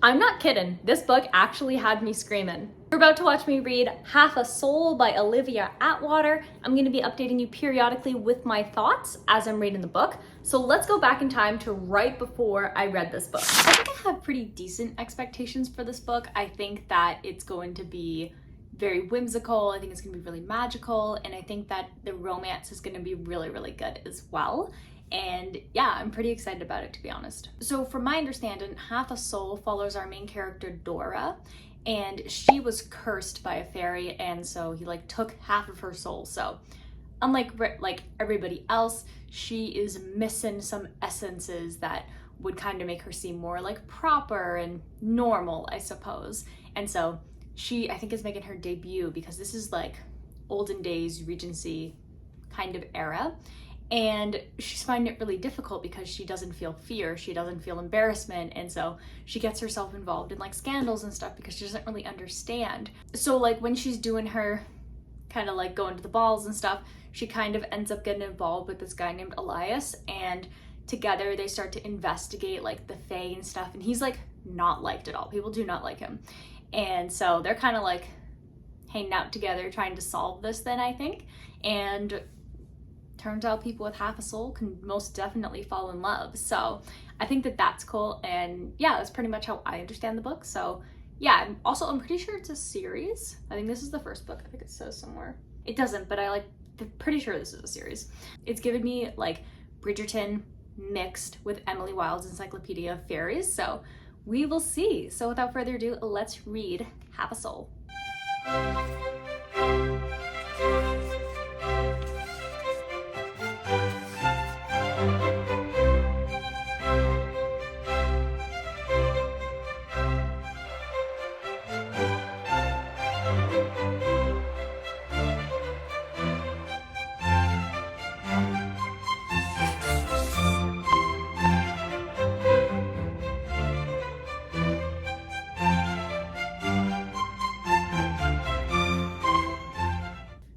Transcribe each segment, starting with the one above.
I'm not kidding, this book actually had me screaming. You're about to watch me read Half a Soul by Olivia Atwater. I'm going to be updating you periodically with my thoughts as I'm reading the book. So let's go back in time to right before I read this book. I think I have pretty decent expectations for this book. I think that it's going to be very whimsical. I think it's going to be really magical. And I think that the romance is going to be really, really good as well. And yeah, I'm pretty excited about it, to be honest. So from my understanding, Half a Soul follows our main character, Dora, and she was cursed by a fairy, and so he took half of her soul. So unlike everybody else, she is missing some essences that would kind of make her seem more proper and normal, I suppose. And so she, I think, is making her debut because this is olden days Regency kind of era. And she's finding it really difficult because she doesn't feel fear, she doesn't feel embarrassment, and so she gets herself involved in scandals and stuff because she doesn't really understand. So when she's doing her kind of going to the balls and stuff, she kind of ends up getting involved with this guy named Elias, and together they start to investigate the Fae and stuff, and he's not liked at all. People do not like him. And so they're kind of hanging out together trying to solve this then, I think. And turns out people with half a soul can most definitely fall in love. So I think that that's cool. And yeah, that's pretty much how I understand the book. So yeah, I'm pretty sure it's a series. I think this is the first book. I think it says somewhere. It doesn't, but I'm pretty sure this is a series. It's given me Bridgerton mixed with Emily Wilde's Encyclopedia of Fairies. So we will see. So without further ado, let's read Half a Soul.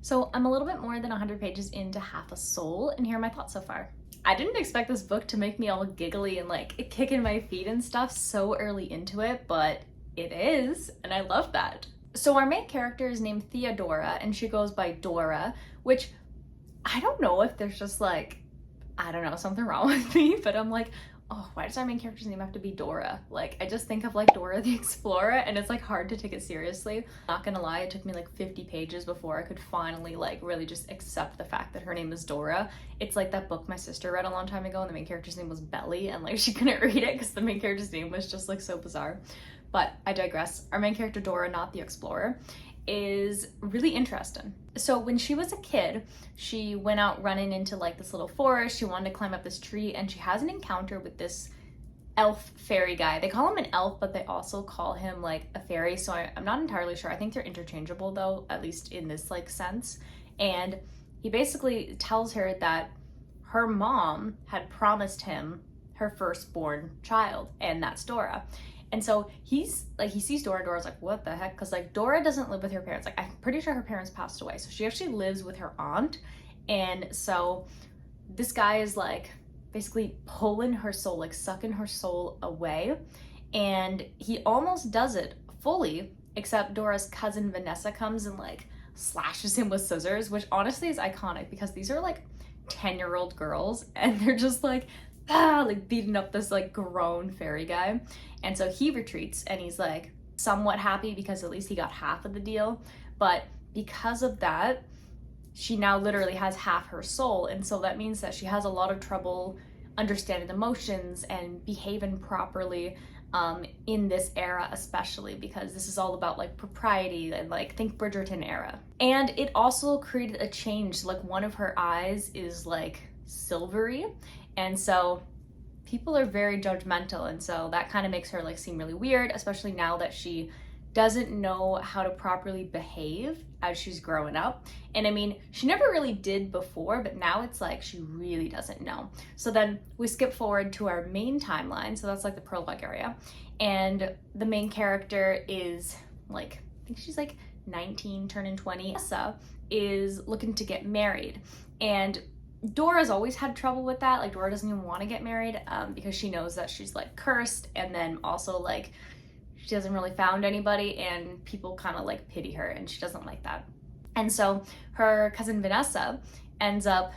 So I'm a little bit more than 100 pages into Half a Soul, and here are my thoughts so far. I didn't expect this book to make me all giggly and kicking my feet and stuff so early into it, but it is, and I love that. So our main character is named Theodora, and she goes by Dora, which I don't know if there's just I don't know, something wrong with me, but I'm oh, why does our main character's name have to be Dora? I just think of Dora the Explorer, and it's hard to take it seriously. Not gonna lie, it took me 50 pages before I could finally really just accept the fact that her name is Dora. It's that book my sister read a long time ago, and the main character's name was Belly, and she couldn't read it because the main character's name was just so bizarre. But I digress. Our main character, Dora, not the Explorer, is really interesting. So when she was a kid, she went out running into this little forest. She wanted to climb up this tree, and she has an encounter with this elf fairy guy. They call him an elf, but they also call him a fairy, so I'm not entirely sure. I think they're interchangeable though, at least in this sense. And he basically tells her that her mom had promised him her firstborn child, and that's Dora. And so he sees Dora. Dora's what the heck? Because Dora doesn't live with her parents. I'm pretty sure her parents passed away. So she actually lives with her aunt. And so this guy is basically pulling her soul, sucking her soul away. And he almost does it fully, except Dora's cousin Vanessa comes and slashes him with scissors, which honestly is iconic because these are 10-year-old girls, and they're just beating up this grown fairy guy. And so he retreats, and he's somewhat happy because at least he got half of the deal. But because of that, she now literally has half her soul, and so that means that she has a lot of trouble understanding emotions and behaving properly in this era, especially because this is all about propriety and think Bridgerton era. And it also created a change. One of her eyes is silvery, and so people are very judgmental, and so that kind of makes her seem really weird, especially now that she doesn't know how to properly behave as she's growing up. And I mean, she never really did before, but now it's she really doesn't know. So then we skip forward to our main timeline, so that's the prologue area, and the main character is I think she's 19 turning 20. Essa is looking to get married, and Dora's always had trouble with that. Dora doesn't even want to get married because she knows that she's cursed, and then also she hasn't really found anybody, and people kind of like pity her, and she doesn't like that. And so her cousin Vanessa ends up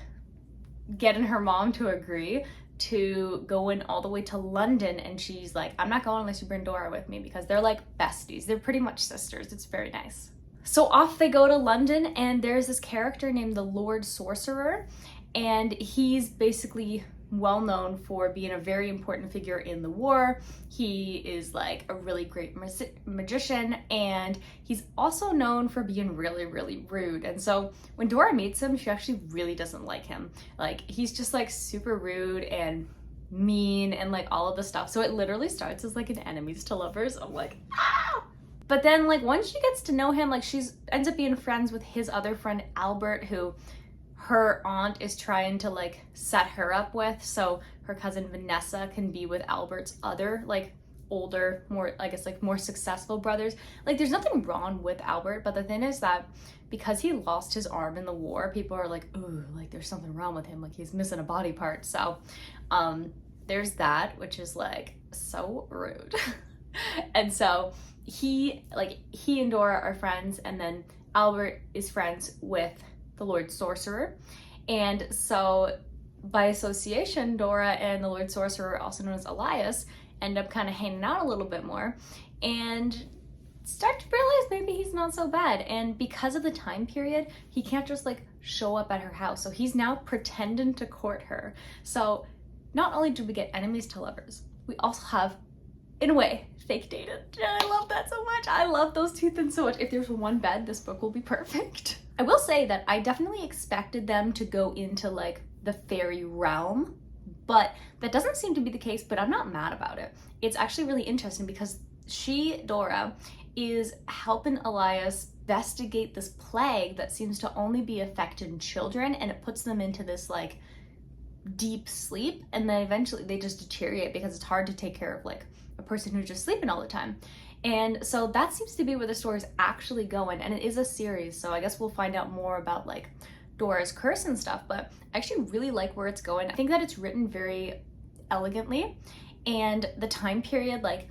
getting her mom to agree to go in all the way to London, and she's like, I'm not going unless you bring Dora with me, because they're like besties. They're pretty much sisters. It's very nice. So off they go to London, and there's this character named the Lord Sorcier, and he's basically well known for being a very important figure in the war. He is like a really great magician, and he's also known for being really, really rude. And so when Dora meets him, she actually really doesn't like him. Like, he's just like super rude and mean and like all of the stuff. So it literally starts as like an enemies to lovers. I'm like, ah! But then like once she gets to know him, like she's ends up being friends with his other friend Albert, who her aunt is trying to like set her up with, so her cousin Vanessa can be with Albert's other like older, more, I guess, like more successful brothers. Like, there's nothing wrong with Albert, but the thing is that because he lost his arm in the war, people are like, ooh, like there's something wrong with him, like he's missing a body part. So there's that, which is like so rude. And so he and Dora are friends, and then Albert is friends with the Lord Sorcerer. And so by association, Dora and the Lord Sorcerer, also known as Elias, end up kind of hanging out a little bit more and start to realize maybe he's not so bad. And because of the time period, he can't just like show up at her house. So he's now pretending to court her. So not only do we get enemies to lovers, we also have, in a way, fake dated. And I love that so much. I love those two things so much. If there's one bed, this book will be perfect. I will say that I definitely expected them to go into like the fairy realm, but that doesn't seem to be the case, but I'm not mad about it. It's actually really interesting because Dora, is helping Elias investigate this plague that seems to only be affecting children, and it puts them into this like deep sleep, and then eventually they just deteriorate because it's hard to take care of like a person who's just sleeping all the time. And so that seems to be where the story is actually going, and it is a series, so I guess we'll find out more about like Dora's curse and stuff, but I actually really like where it's going. I think that it's written very elegantly, and the time period, like,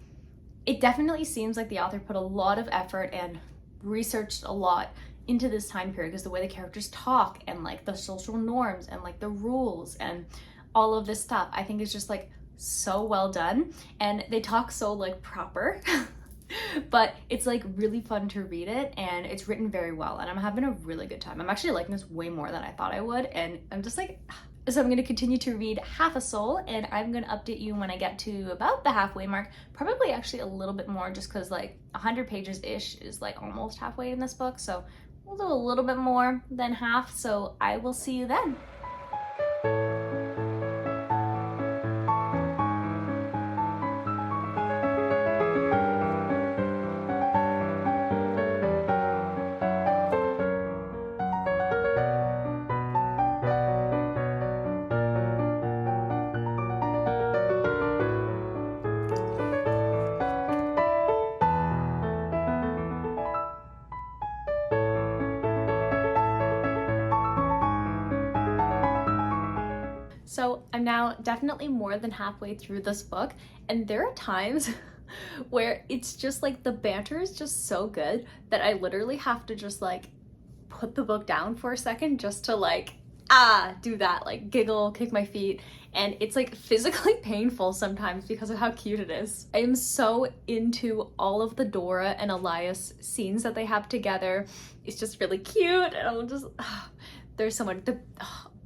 it definitely seems like the author put a lot of effort and researched a lot into this time period, because the way the characters talk and like the social norms and like the rules and all of this stuff, I think is just like so well done, and they talk so like proper. But it's like really fun to read it, and it's written very well, and I'm having a really good time. I'm actually liking this way more than I thought I would, and I'm just like, so I'm going to continue to read Half a Soul, and I'm going to update you when I get to about the halfway mark, probably actually a little bit more, just because like 100 pages ish is like almost halfway in this book, so we'll do a little bit more than half, so I will see you then. So I'm now definitely more than halfway through this book, and there are times where it's just like the banter is just so good that I literally have to just like put the book down for a second just to like do that, like giggle, kick my feet, and it's like physically painful sometimes because of how cute it is. I am so into all of the Dora and Elias scenes that they have together. It's just really cute, and I'm just there's so much.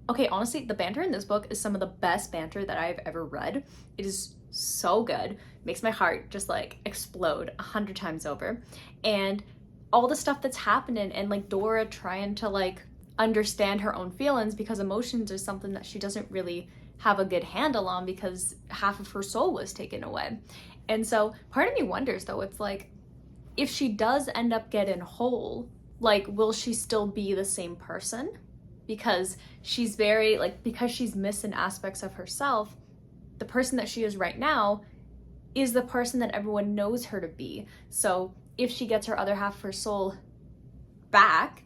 Okay, honestly, the banter in this book is some of the best banter that I've ever read. It is so good. Makes my heart just like explode 100 times over. And all the stuff that's happening, and like Dora trying to like understand her own feelings, because emotions are something that she doesn't really have a good handle on because half of her soul was taken away. And so part of me wonders though, it's like, if she does end up getting whole, like, will she still be the same person? Because she's very, like, because she's missing aspects of herself, the person that she is right now is the person that everyone knows her to be. So if she gets her other half of her soul back,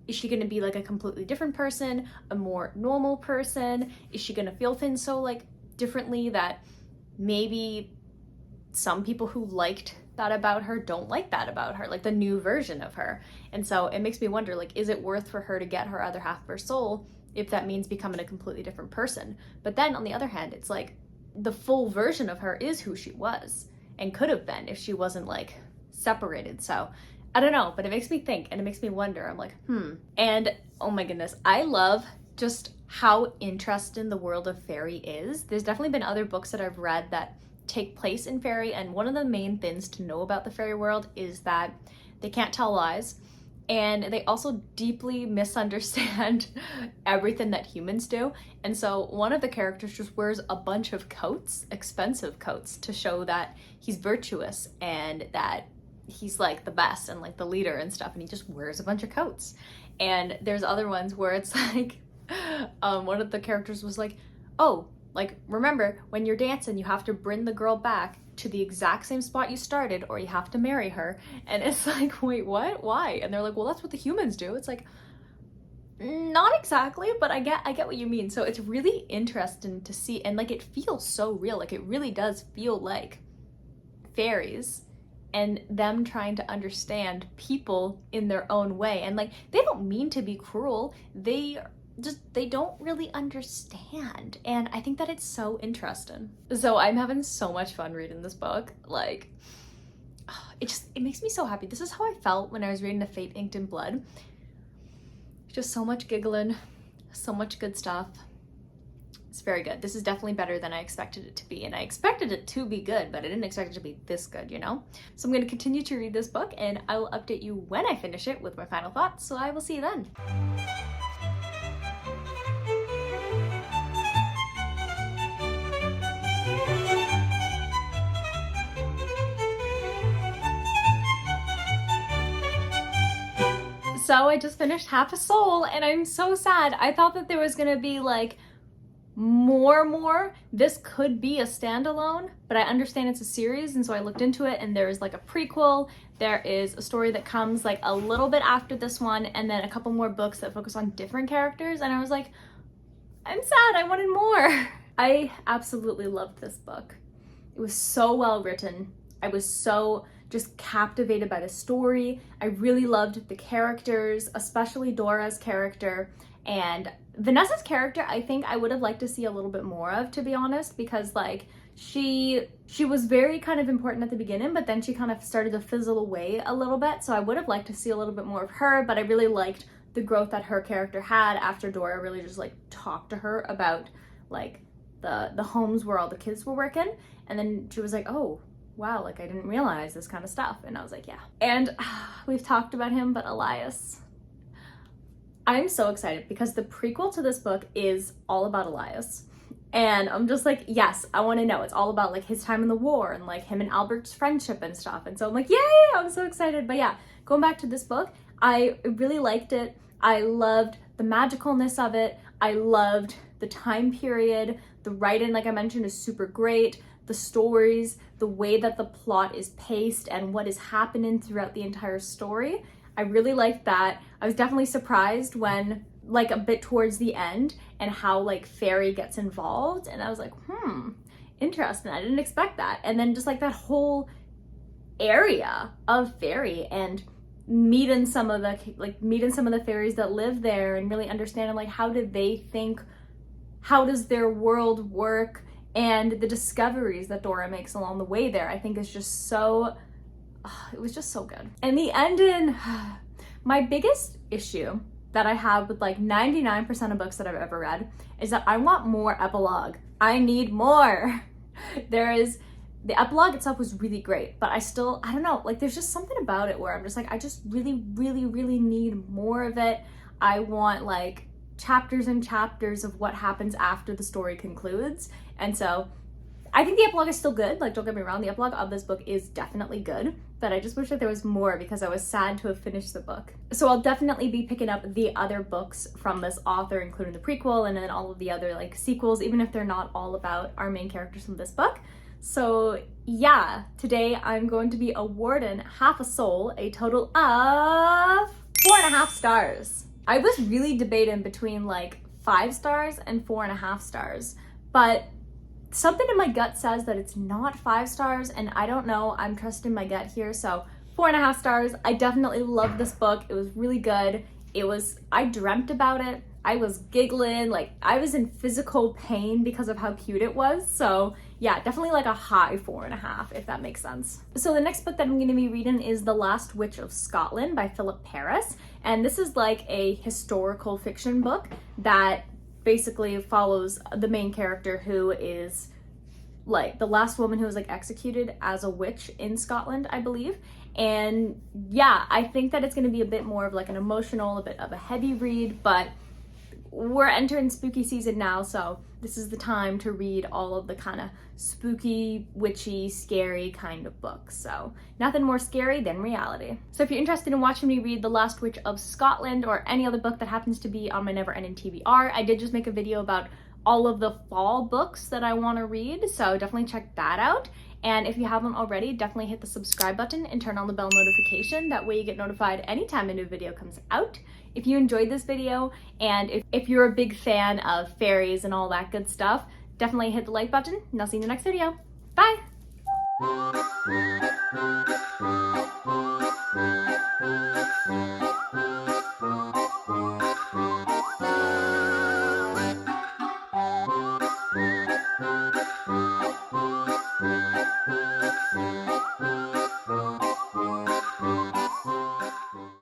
is she gonna be like a completely different person, a more normal person? Is she gonna feel things so like differently that maybe some people who liked that about her, don't like that about her, like the new version of her. And so it makes me wonder, like, is it worth for her to get her other half of her soul if that means becoming a completely different person? But then on the other hand, it's like the full version of her is who she was and could have been if she wasn't like separated. So I don't know, but it makes me think and it makes me wonder. I'm like, And oh my goodness, I love just how interesting the world of Faerie is. There's definitely been other books that I've read that take place in Faerie, and one of the main things to know about the Faerie world is that they can't tell lies, and they also deeply misunderstand everything that humans do. And so one of the characters just wears a bunch of coats, expensive coats, to show that he's virtuous and that he's like the best and like the leader and stuff, and he just wears a bunch of coats. And there's other ones where it's like one of the characters was like, oh, like, remember, when you're dancing, you have to bring the girl back to the exact same spot you started, or you have to marry her. And it's like, wait, what? Why? And they're like, well, that's what the humans do. It's like, not exactly, but I get what you mean. So it's really interesting to see, and like, it feels so real. Like, it really does feel like fairies and them trying to understand people in their own way. And like, they don't mean to be cruel. They don't really understand, and I think that it's so interesting. So I'm having so much fun reading this book. Like, it makes me so happy. This is how I felt when I was reading The Fate Inked in Blood. Just so much giggling, so much good stuff. It's very good. This is definitely better than I expected it to be, and I expected it to be good, but I didn't expect it to be this good, you know? So I'm going to continue to read this book, and I will update you when I finish it with my final thoughts, so I will see you then. So I just finished Half a Soul, and I'm so sad. I thought that there was gonna be like more. This could be a standalone, but I understand it's a series, and so I looked into it, and there's like a prequel. There is a story that comes like a little bit after this one, and then a couple more books that focus on different characters, and I was like, I'm sad, I wanted more. I absolutely loved this book. It was so well written. I was so just captivated by the story. I really loved the characters, especially Dora's character. And Vanessa's character, I think I would have liked to see a little bit more of, to be honest, because like she was very kind of important at the beginning, but then she kind of started to fizzle away a little bit. So I would have liked to see a little bit more of her, but I really liked the growth that her character had after Dora really just like talked to her about like the homes where all the kids were working. And then she was like, oh, wow, like I didn't realize this kind of stuff. And I was like, yeah. And we've talked about him, but Elias, I'm so excited because the prequel to this book is all about Elias. And I'm just like, yes, I want to know. It's all about like his time in the war and like him and Albert's friendship and stuff. And so I'm like, yay, I'm so excited. But yeah, going back to this book, I really liked it. I loved the magicalness of it. I loved the time period. The writing, like I mentioned, is super great. The stories, the way that the plot is paced and what is happening throughout the entire story. I really liked that. I was definitely surprised when, like a bit towards the end, and how like Faerie gets involved. And I was like, interesting. I didn't expect that. And then just like that whole area of Faerie and meeting some of the fairies that live there and really understanding like how did they think, how does their world work, and the discoveries that Dora makes along the way there, I think is just so, it was just so good. And the ending, my biggest issue that I have with like 99% of books that I've ever read is that I want more epilogue. I need more. The epilogue itself was really great, but I don't know, like there's just something about it where I'm just like, I just really need more of it. I want like chapters and chapters of what happens after the story concludes. And so I think the epilogue is still good. Like, don't get me wrong, the epilogue of this book is definitely good, but I just wish that there was more because I was sad to have finished the book. So I'll definitely be picking up the other books from this author, including the prequel and then all of the other like sequels, even if they're not all about our main characters from this book. So yeah, today I'm going to be awarding Half a Soul a total of 4.5 stars. I was really debating between like 5 stars and 4.5 stars, but something in my gut says that it's not 5 stars, and I don't know, I'm trusting my gut here, so 4.5 stars. I definitely loved this book. It was really good. I dreamt about it. I was giggling, like I was in physical pain because of how cute it was. So yeah, definitely like a high 4.5, if that makes sense. So the next book that I'm gonna be reading is The Last Witch of Scotland by Philip Paris. And this is like a historical fiction book that basically follows the main character, who is like the last woman who was like executed as a witch in Scotland, I believe. And yeah, I think that it's going to be a bit more of like an emotional, a bit of a heavy read, but we're entering spooky season now, so this is the time to read all of the kind of spooky, witchy, scary kind of books. So nothing more scary than reality. So if you're interested in watching me read The Last Witch of Scotland or any other book that happens to be on my never ending TBR, I did just make a video about all of the fall books that I want to read, so definitely check that out. And if you haven't already, definitely hit the subscribe button and turn on the bell notification. That way you get notified anytime a new video comes out. If you enjoyed this video, and if you're a big fan of fairies and all that good stuff, definitely hit the like button, and I'll see you in the next video. Bye!